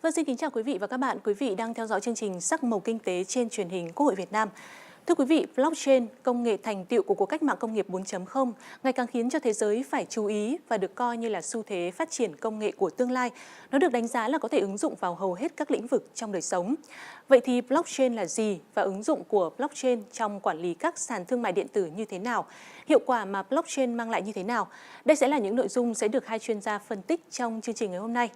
Vâng, xin kính chào quý vị và các bạn. Quý vị đang theo dõi chương trình Sắc màu kinh tế trên truyền hình Quốc hội Việt Nam. Thưa quý vị, blockchain, công nghệ thành tựu của cuộc cách mạng công nghiệp 4.0 ngày càng khiến cho thế giới phải chú ý và được coi như là xu thế phát triển công nghệ của tương lai. Nó được đánh giá là có thể ứng dụng vào hầu hết các lĩnh vực trong đời sống. Vậy thì blockchain là gì và ứng dụng của blockchain trong quản lý các sàn thương mại điện tử như thế nào? Hiệu quả mà blockchain mang lại như thế nào? Đây sẽ là những nội dung sẽ được hai chuyên gia phân tích trong chương trình ngày hôm nay.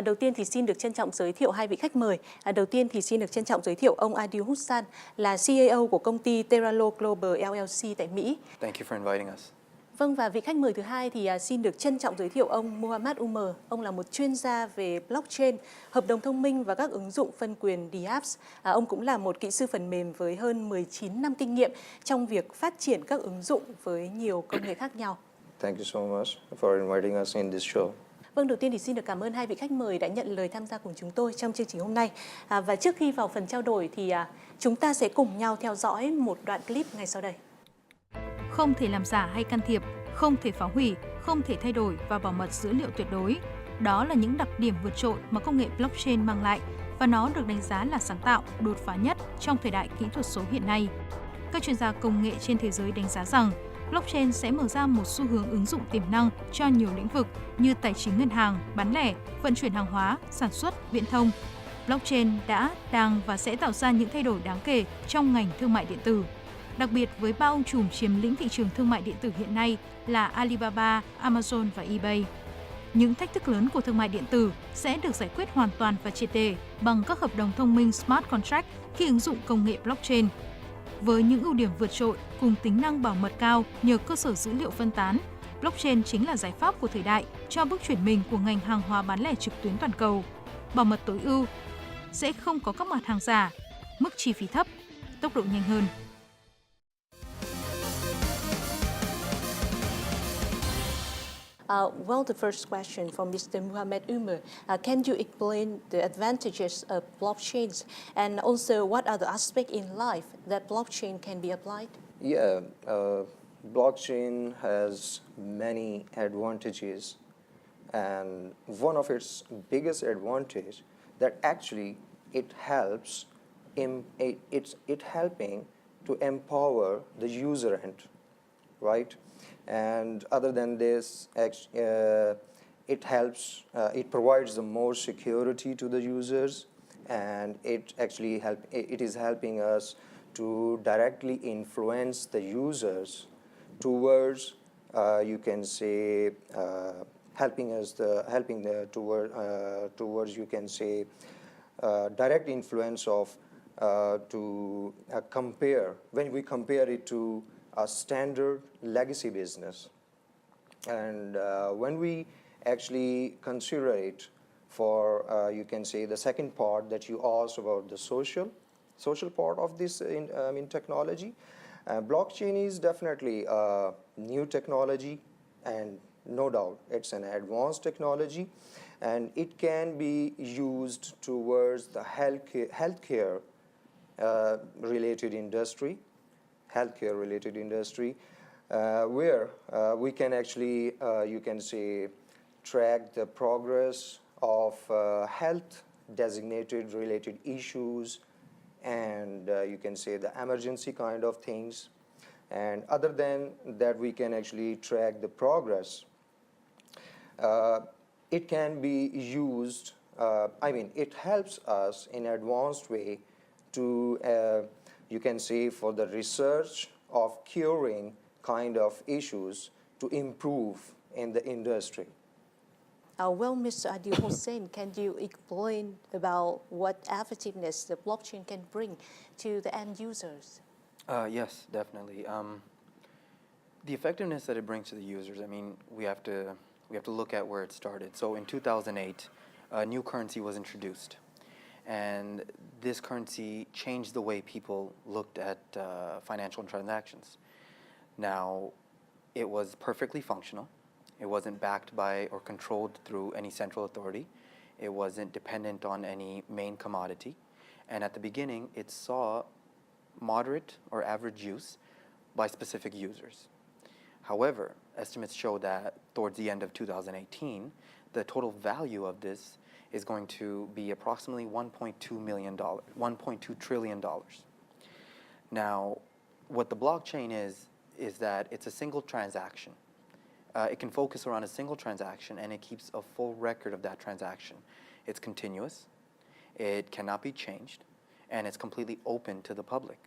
Đầu tiên thì xin được trân trọng giới thiệu hai vị khách mời. Đầu tiên thì xin được trân trọng giới thiệu ông Adil Hussain là CEO của công ty Terato Global LLC tại Mỹ. Thank you for inviting us. Vâng, và vị khách mời thứ hai thì xin được trân trọng giới thiệu ông Mohammad Umar. Ông là một chuyên gia về blockchain, hợp đồng thông minh và các ứng dụng phân quyền DApps. Ông cũng là một kỹ sư phần mềm với hơn 19 năm kinh nghiệm trong việc phát triển các ứng dụng với nhiều công nghệ khác nhau. Thank you so much for inviting us in this show. Vâng, đầu tiên thì xin được cảm ơn hai vị khách mời đã nhận lời tham gia cùng chúng tôi trong chương trình hôm nay. Và trước khi vào phần trao đổi thì chúng ta sẽ cùng nhau theo dõi một đoạn clip ngay sau đây. Không thể làm giả hay can thiệp, không thể phá hủy, không thể thay đổi và bảo mật dữ liệu tuyệt đối. Đó là những đặc điểm vượt trội mà công nghệ blockchain mang lại và nó được đánh giá là sáng tạo, đột phá nhất trong thời đại kỹ thuật số hiện nay. Các chuyên gia công nghệ trên thế giới đánh giá rằng blockchain sẽ mở ra một xu hướng ứng dụng tiềm năng cho nhiều lĩnh vực như tài chính ngân hàng, bán lẻ, vận chuyển hàng hóa, sản xuất, viễn thông. Blockchain đã, đang và sẽ tạo ra những thay đổi đáng kể trong ngành thương mại điện tử. Đặc biệt với ba ông trùm chiếm lĩnh thị trường thương mại điện tử hiện nay là Alibaba, Amazon và eBay. Những thách thức lớn của thương mại điện tử sẽ được giải quyết hoàn toàn và triệt để bằng các hợp đồng thông minh Smart Contract khi ứng dụng công nghệ blockchain. Với những ưu điểm vượt trội cùng tính năng bảo mật cao nhờ cơ sở dữ liệu phân tán, blockchain chính là giải pháp của thời đại cho bước chuyển mình của ngành hàng hóa bán lẻ trực tuyến toàn cầu. Bảo mật tối ưu, sẽ không có các mặt hàng giả, mức chi phí thấp, tốc độ nhanh hơn. Well, the first question from Mr. Mohammad Umar. Can you explain the advantages of blockchains and also what are the aspects in life that blockchain can be applied? Yeah, blockchain has many advantages, and one of its biggest advantage that actually it helps it's helping to empower the user end, right? And other than this, it helps, it provides the more security to the users, and it is helping us to directly influence the users towards, you can say, towards you can say direct influence of to compare when we compare it to a standard legacy business. And when we actually consider it for, you can say, the second part that you asked about the social part of this in technology, blockchain is definitely a new technology, and no doubt it's an advanced technology, and it can be used towards the healthcare related industry, where we can actually, you can say, track the progress of health designated related issues, and you can say the emergency kind of things. And other than that, we can actually track the progress. It can be used, it helps us in advanced way to you can say for the research of curing kind of issues to improve in the industry. Well, Mr. Adil Hussain, can you explain about what effectiveness the blockchain can bring to the end users? Yes, definitely. The effectiveness that it brings to the users, I mean, we have to look at where it started. So in 2008, a new currency was introduced. And this currency changed the way people looked at financial transactions. Now, it was perfectly functional. It wasn't backed by or controlled through any central authority. It wasn't dependent on any main commodity. And at the beginning, it saw moderate or average use by specific users. However, estimates show that towards the end of 2018, the total value of this is going to be approximately $1.2 trillion. Now, what the blockchain is that it's a single transaction. It can focus around a single transaction, and it keeps a full record of that transaction. It's continuous, it cannot be changed, and it's completely open to the public.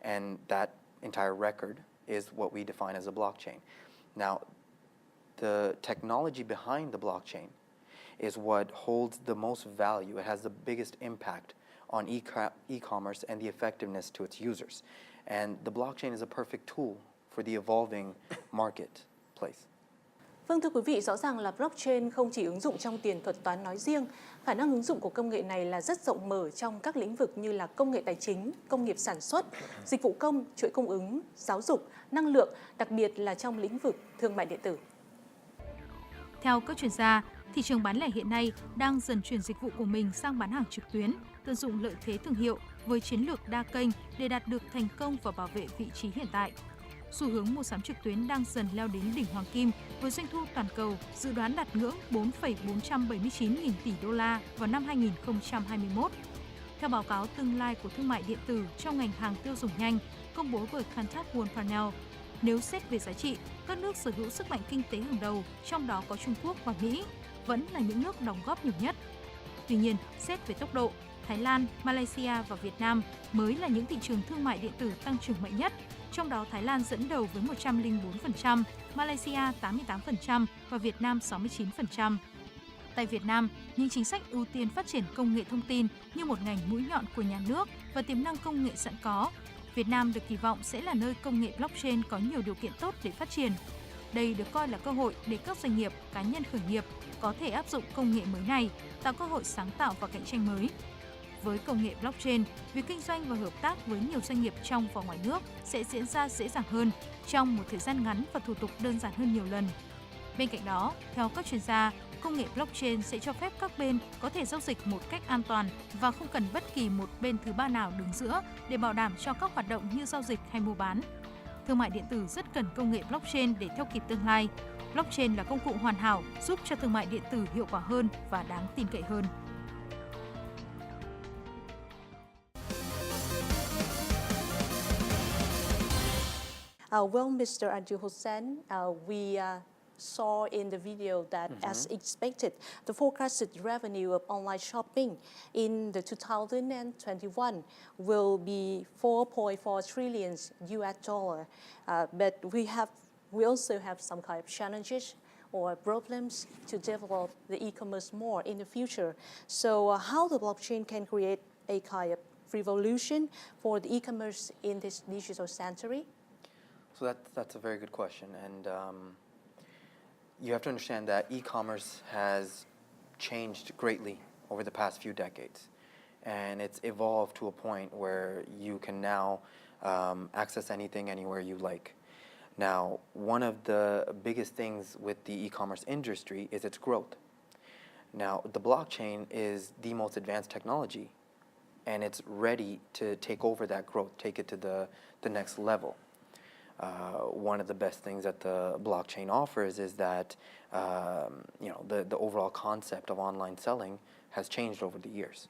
And that entire record is what we define as a blockchain. Now, the technology behind the blockchain is what holds the most value. It has the biggest impact on e-commerce and the effectiveness to its users. And the blockchain is a perfect tool for the evolving marketplace. Vâng, thưa quý vị, rõ ràng là blockchain không chỉ ứng dụng trong tiền thuật toán nói riêng, khả năng ứng dụng của công nghệ này là rất rộng mở trong các lĩnh vực như là công nghệ tài chính, công nghiệp sản xuất, dịch vụ công, chuỗi cung ứng, giáo dục, năng lượng, đặc biệt là trong lĩnh vực thương mại điện tử. Theo các chuyên gia, thị trường bán lẻ hiện nay đang dần chuyển dịch vụ của mình sang bán hàng trực tuyến, tận dụng lợi thế thương hiệu với chiến lược đa kênh để đạt được thành công và bảo vệ vị trí hiện tại. Xu hướng mua sắm trực tuyến đang dần leo đến đỉnh hoàng kim với doanh thu toàn cầu dự đoán đạt ngưỡng 4,479 nghìn tỷ đô la vào năm 2021. Theo báo cáo tương lai của thương mại điện tử trong ngành hàng tiêu dùng nhanh công bố bởi Cantar World Panel, nếu xét về giá trị, các nước sở hữu sức mạnh kinh tế hàng đầu, trong đó có Trung Quốc và Mỹ, vẫn là những nước đóng góp nhiều nhất. Tuy nhiên, xét về tốc độ, Thái Lan, Malaysia và Việt Nam mới là những thị trường thương mại điện tử tăng trưởng mạnh nhất. Trong đó Thái Lan dẫn đầu với 104%, Malaysia 88% và Việt Nam 69%. Tại Việt Nam, những chính sách ưu tiên phát triển công nghệ thông tin như một ngành mũi nhọn của nhà nước và tiềm năng công nghệ sẵn có. Việt Nam được kỳ vọng sẽ là nơi công nghệ blockchain có nhiều điều kiện tốt để phát triển. Đây được coi là cơ hội để các doanh nghiệp, cá nhân khởi nghiệp có thể áp dụng công nghệ mới này, tạo cơ hội sáng tạo và cạnh tranh mới. Với công nghệ blockchain, việc kinh doanh và hợp tác với nhiều doanh nghiệp trong và ngoài nước sẽ diễn ra dễ dàng hơn trong một thời gian ngắn và thủ tục đơn giản hơn nhiều lần. Bên cạnh đó, theo các chuyên gia, công nghệ blockchain sẽ cho phép các bên có thể giao dịch một cách an toàn và không cần bất kỳ một bên thứ ba nào đứng giữa để bảo đảm cho các hoạt động như giao dịch hay mua bán. Thương mại điện tử rất cần công nghệ blockchain để theo kịp tương lai. Blockchain là công cụ hoàn hảo giúp cho thương mại điện tử hiệu quả hơn và đáng tin cậy hơn. Well, Mr. Abdul Hussain, we saw in the video that, as expected, the forecasted revenue of online shopping in the 2021 will be 4.4 trillion US dollar. But we also have some kind of challenges or problems to develop the e-commerce more in the future. So, how the blockchain can create a kind of revolution for the e-commerce in this digital century? So that's a very good question, and you have to understand that e-commerce has changed greatly over the past few decades, and it's evolved to a point where you can now access anything anywhere you like. Now, one of the biggest things with the e-commerce industry is its growth. Now, the blockchain is the most advanced technology, and it's ready to take over that growth, take it to the next level. One of the best things that the blockchain offers is that the overall concept of online selling has changed over the years,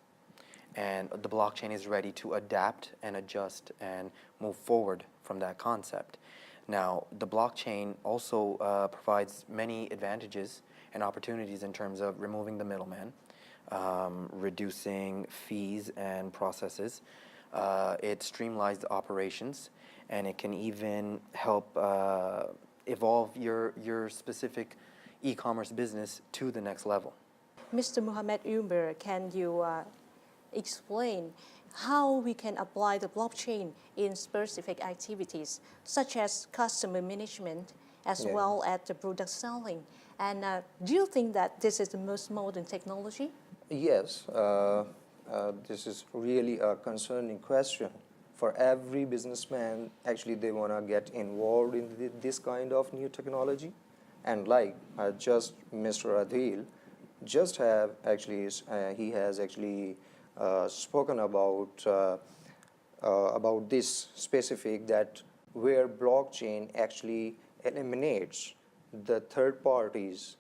and the blockchain is ready to adapt and adjust and move forward from that concept. Now, the blockchain also provides many advantages and opportunities in terms of removing the middleman, reducing fees and processes. It streamlines the operations, and it can even help evolve your specific e-commerce business to the next level. Mr. Mohammed Umar, can you explain how we can apply the blockchain in specific activities, such as customer management, as well as the product selling? And do you think that this is the most modern technology? Yes, this is really a concerning question. For every businessman, actually, they want to get involved in this kind of new technology. And like just Mr. Adil, just have actually, he has actually spoken about this specific, that where blockchain actually eliminates the third parties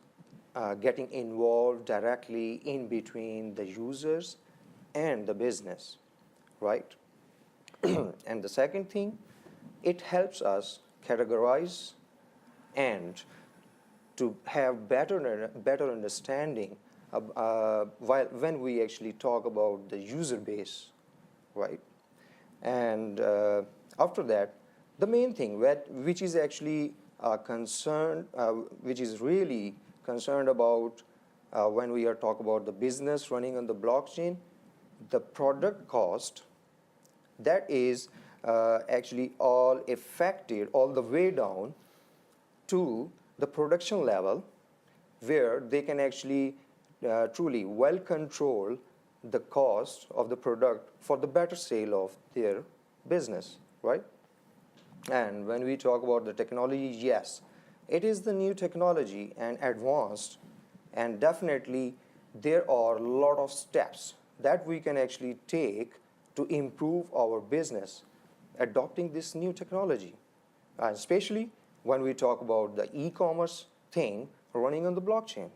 getting involved directly in between the users and the business, right? And the second thing, it helps us categorize and to have better understanding when we actually talk about the user base, right? And after that, the main thing which is actually concerned, which is really concerned about when we are talking about the business running on the blockchain, the product cost, that is actually all affected all the way down to the production level, where they can actually truly well control the cost of the product for the better sale of their business, right? And when we talk about the technology, yes, it is the new technology and advanced, and definitely there are a lot of steps that we can actually take to improve our business adopting this new technology, especially when we talk about the e-commerce thing running on the blockchain.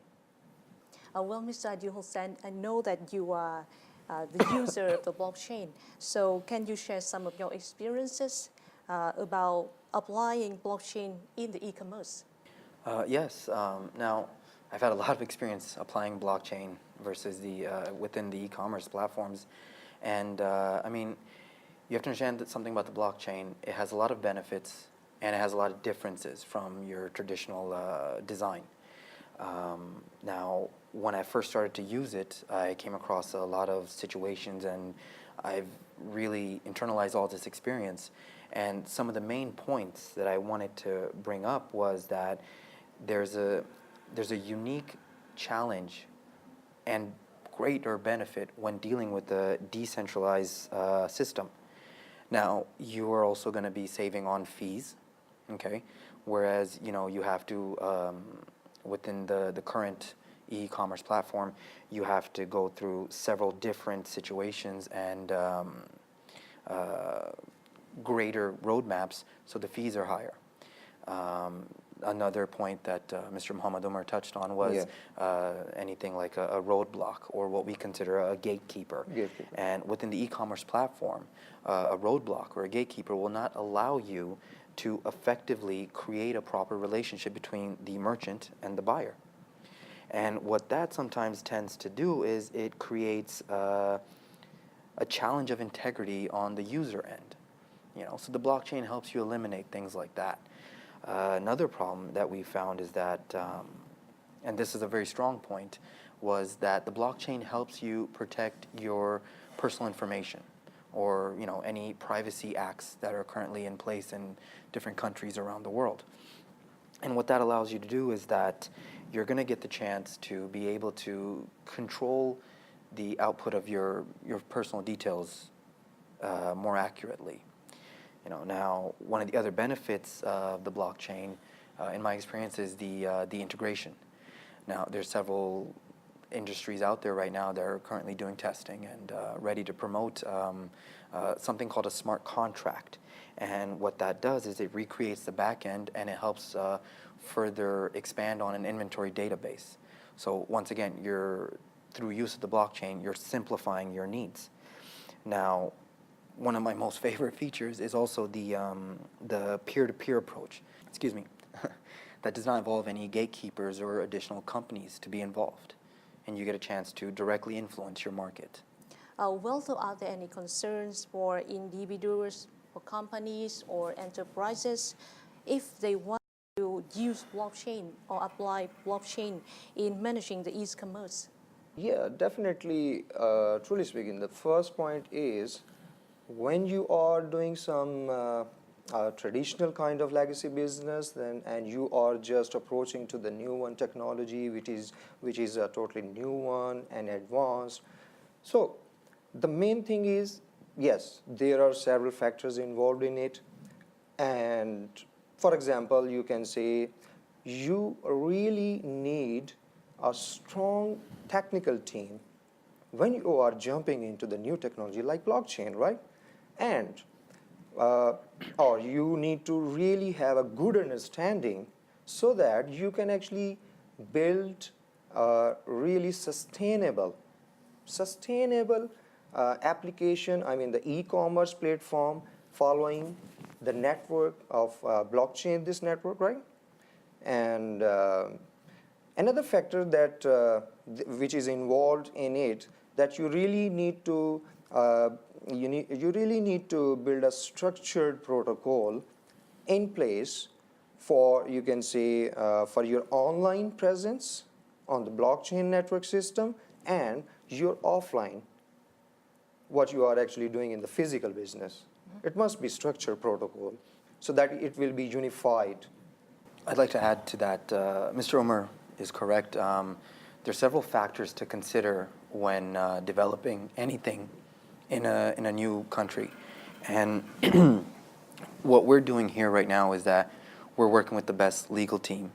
Well, Mr. Adil Hossain, I know that you are the user of the blockchain. So can you share some of your experiences about applying blockchain in the e-commerce? Yes. Now, I've had a lot of experience applying blockchain versus within the e-commerce platforms. And I mean, you have to understand that something about the blockchain. It has a lot of benefits, and it has a lot of differences from your traditional design. Now, when I first started to use it, I came across a lot of situations, and I've really internalized all this experience. And some of the main points that I wanted to bring up was that there's a unique challenge and greater benefit when dealing with the decentralized system. Now, you are also going to be saving on fees, okay? Whereas, you have to, within the current e-commerce platform, you have to go through several different situations and greater roadmaps, so the fees are higher. Another point that Mr. Muhammad Umar touched on was anything like a roadblock, or what we consider a gatekeeper. And within the e-commerce platform, a roadblock or a gatekeeper will not allow you to effectively create a proper relationship between the merchant and the buyer. And what that sometimes tends to do is it creates a challenge of integrity on the user end. So the blockchain helps you eliminate things like that. Another problem that we found is that, and this is a very strong point, was that the blockchain helps you protect your personal information, or any privacy acts that are currently in place in different countries around the world. And what that allows you to do is that you're going to get the chance to be able to control the output of your personal details more accurately. Now, one of the other benefits of the blockchain, in my experience, is the integration. Now, there's several industries out there right now that are currently doing testing and ready to promote something called a smart contract. And what that does is it recreates the back end, and it helps further expand on an inventory database. So once again, through use of the blockchain, you're simplifying your needs. Now, one of my most favorite features is also the peer-to-peer approach, that does not involve any gatekeepers or additional companies to be involved, and you get a chance to directly influence your market. Well, so are there any concerns for individuals, for companies or enterprises if they want to use blockchain or apply blockchain in managing the e-commerce? Yeah, definitely. Truly speaking, the first point is, when you are doing some traditional kind of legacy business, and you are just approaching to the new one technology, which is a totally new one and advanced. So the main thing is, yes, there are several factors involved in it. And for example, you can say you really need a strong technical team when you are jumping into the new technology like blockchain, right? And or you need to really have a good understanding so that you can actually build really sustainable application, I mean the e-commerce platform following the network of blockchain, this network, right? And another factor that which is involved in it, that you really need to build a structured protocol in place for, you can say, for your online presence on the blockchain network system and your offline, what you are actually doing in the physical business. It must be structured protocol so that it will be unified. I'd like to add to that. Mr. Omar is correct. There are several factors to consider when developing anything in a new country. And what we're doing here right now is that we're working with the best legal team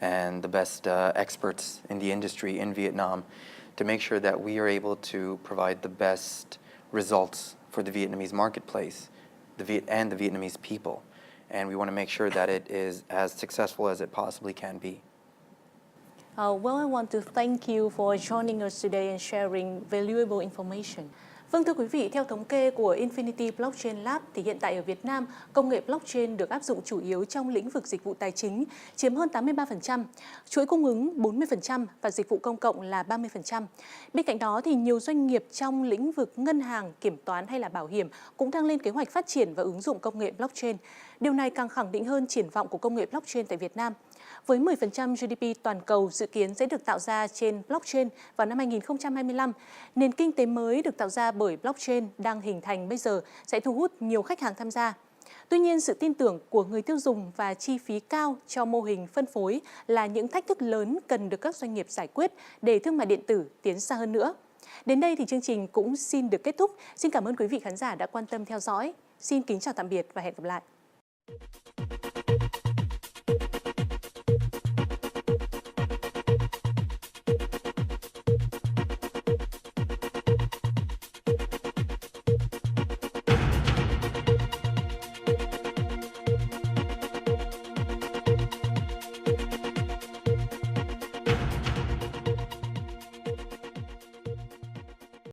and the best experts in the industry in Vietnam to make sure that we are able to provide the best results for the Vietnamese marketplace and the Vietnamese people. And we want to make sure that it is as successful as it possibly can be. Well, I want to thank you for joining us today and sharing valuable information. Vâng, thưa quý vị, theo thống kê của Infinity Blockchain Lab thì hiện tại ở Việt Nam, công nghệ blockchain được áp dụng chủ yếu trong lĩnh vực dịch vụ tài chính, chiếm hơn 83%, chuỗi cung ứng 40% và dịch vụ công cộng là 30%. Bên cạnh đó thì nhiều doanh nghiệp trong lĩnh vực ngân hàng, kiểm toán hay là bảo hiểm cũng đang lên kế hoạch phát triển và ứng dụng công nghệ blockchain. Điều này càng khẳng định hơn triển vọng của công nghệ blockchain tại Việt Nam. Với 10% GDP toàn cầu dự kiến sẽ được tạo ra trên blockchain vào năm 2025, nền kinh tế mới được tạo ra bởi blockchain đang hình thành bây giờ sẽ thu hút nhiều khách hàng tham gia. Tuy nhiên, sự tin tưởng của người tiêu dùng và chi phí cao cho mô hình phân phối là những thách thức lớn cần được các doanh nghiệp giải quyết để thương mại điện tử tiến xa hơn nữa. Đến đây thì chương trình cũng xin được kết thúc. Xin cảm ơn quý vị khán giả đã quan tâm theo dõi. Xin kính chào tạm biệt và hẹn gặp lại.